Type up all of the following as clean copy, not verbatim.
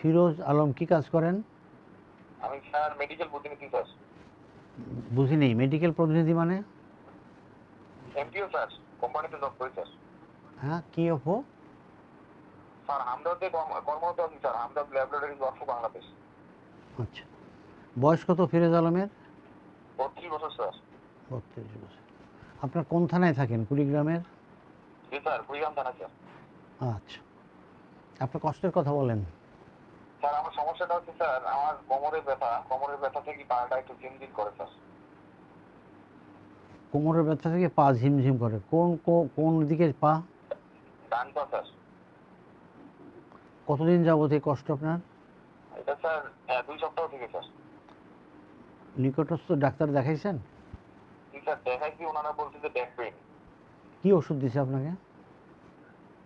ফিরোজ আলম কি কাজ করেন? আমি স্যার মেডিকেল প্রতিনিধি স্যার। বুঝি নেই, মেডিকেল প্রতিনিধি মানে? এমপিও স্যার, কোম্পানিতে জব করি স্যার। হ্যাঁ, কি অপো? স্যার হামদর্দে কর্মরত আছি sir, Hamdard laboratories workshop Bangladesh. আচ্ছা, বয়স কত ফিরোজ আলমের? 32 বছর স্যার। 32 বছর। আপনার কোন থানায় থাকেন? কুড়িগ্রামের? জি স্যার, কুড়িগ্রাম থানা স্যার। আচ্ছা, আপনার কষ্টের কথা বলেন। স্যার আমার সমস্যাটা হচ্ছে স্যার, আমার কোমরের ব্যথা থেকে পাটা একটু ঝিমঝিম করে স্যার। কোমরের ব্যথা থেকে পা ঝিমঝিম করে? কোন দিকে পা? ডান পা স্যার। কতদিন যাবত এই কষ্ট আপনার? এটা স্যার 2 সপ্তাহ থেকে স্যার। নিকটস্থ ডাক্তার দেখাইছেন? জি স্যার, দেখাইছি, ওনারা বলছে যে ব্যাক পেইন। কি ওষুধ দিছে আপনাকে?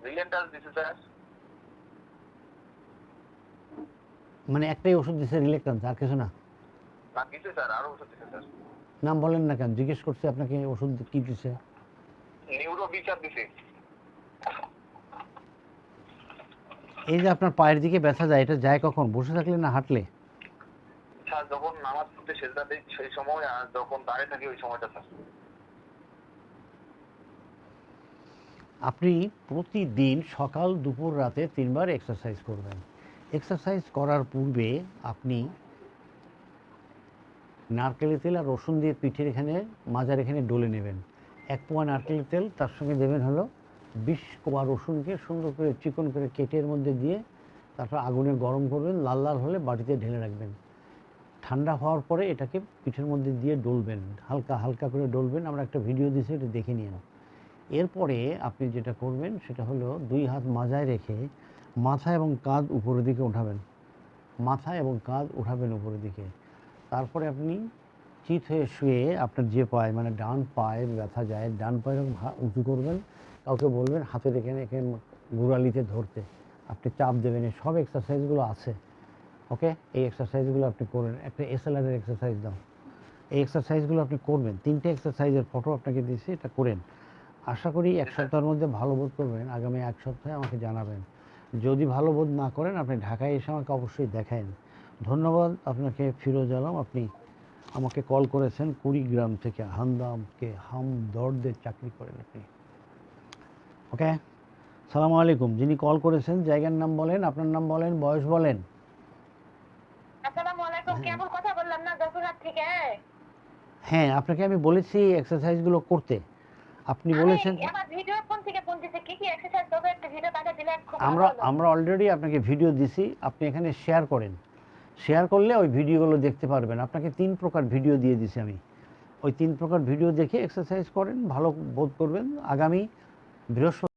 রিলেন্টাস দিছে স্যার। মানে একটাই ওষুধ দিছে, রিলেক্টান্স, আর কিছু না? না দিছে স্যার, আরো ওষুধ দিছে স্যার। নাম বলেন না কেন? জিজ্ঞেস করছে আপনাকে ওষুধ কি দিছে। নিউরো বিচার দিছে। এই যে আপনার পায়ের দিকে ব্যথা যায়, এটা যায় কখন? বসে থাকলে না হাঁটলে? স্যার যখন নামাজ পড়তে সেজদা দেই সেই সময়, আর যখন দাঁড়িয়ে থাকি ওই সময়টা স্যার। আপনি প্রতিদিন সকাল দুপুর রাতে 3 বার এক্সারসাইজ করবেন। এক্সারসাইজ করার পূর্বে আপনি নারকেলের তেল আর রসুন দিয়ে পিঠের এখানে, মাজার এখানে ডলে নেবেন। 1 পোয়া নারকেলের তেল, তার সঙ্গে দেবেন হলো 20 কোয়া রসুনকে সুন্দর করে চিকন করে কেটে এর মধ্যে দিয়ে তারপর আগুনে গরম করবেন, লাল লাল হলে বাটিতে ঢেলে রাখবেন। ঠান্ডা হওয়ার পরে এটাকে পিঠের মধ্যে দিয়ে ডলবেন, হালকা হালকা করে ডলবেন। আমরা একটা ভিডিও দিয়েছি, এটা দেখে নিন। এরপরে আপনি যেটা করবেন সেটা হলো 2 হাত মাজায় রেখে মাথা এবং কাঁধ উপরের দিকে উঠাবেন, মাথা এবং কাঁধ উঠাবেন উপরের দিকে। তারপরে আপনি চিত হয়ে শুয়ে আপনার যে পায়ে, মানে ডান পায়ের ব্যথা যায়, ডান পায়ে উঁচু করবেন, কাউকে বলবেন হাতের এখানে এখানে গোড়ালিতে ধরতে, আপনি চাপ দেবেন। এই সব এক্সারসাইজগুলো আছে, ওকে? এই এক্সারসাইজগুলো আপনি করবেন। একটা এসএলআরের এক্সারসাইজ দাও, এই এক্সারসাইজগুলো আপনি করবেন। 3টে এক্সারসাইজের ফটো আপনাকে দিয়েছি, এটা করেন। আশা করি 1 সপ্তাহের মধ্যে ভালো বোধ করবেন। আগামী 1 সপ্তাহে আমাকে জানাবেন। যদি ভালো বোধ না করেন, আপনি ঢাকায় এসে আমাকে অবশ্যই দেখান। ধন্যবাদ আপনাকে ফিরোজ আলম, আপনি আমাকে কল করেছেন কুড়িগ্রাম থেকে। হামদর্দে চাকরি করেন আপনি, ওকে? সালামু আলাইকুম। যিনি কল করেছেন জায়গার নাম বলেন, আপনার নাম বলেন, বয়স বলেন। আসসালামু আলাইকুম, কেবল কথা বললাম না যশোরহাট থেকে। হ্যাঁ, আপনাকে আমি বলেছি এক্সারসাইজগুলো করতে, আপনি বলেছেন। আমার ভিডিও কোন থেকে কোন দিছে, কি কি এক্সারসাইজ করবে একটা ভিডিও পাঠা দিলে খুব ভালো আমরা হলো। আমরা অলরেডি আপনাকে ভিডিও দিছি, আপনি এখানে শেয়ার করেন। শেয়ার করলে ওই ভিডিওগুলো দেখতে পারবেন। আপনাকে 3 প্রকার ভিডিও দিয়ে দিছি আমি। ওই 3 প্রকার ভিডিও দেখে এক্সারসাইজ করেন, ভালো বোধ করবেন। আগামী বৃহস্পতি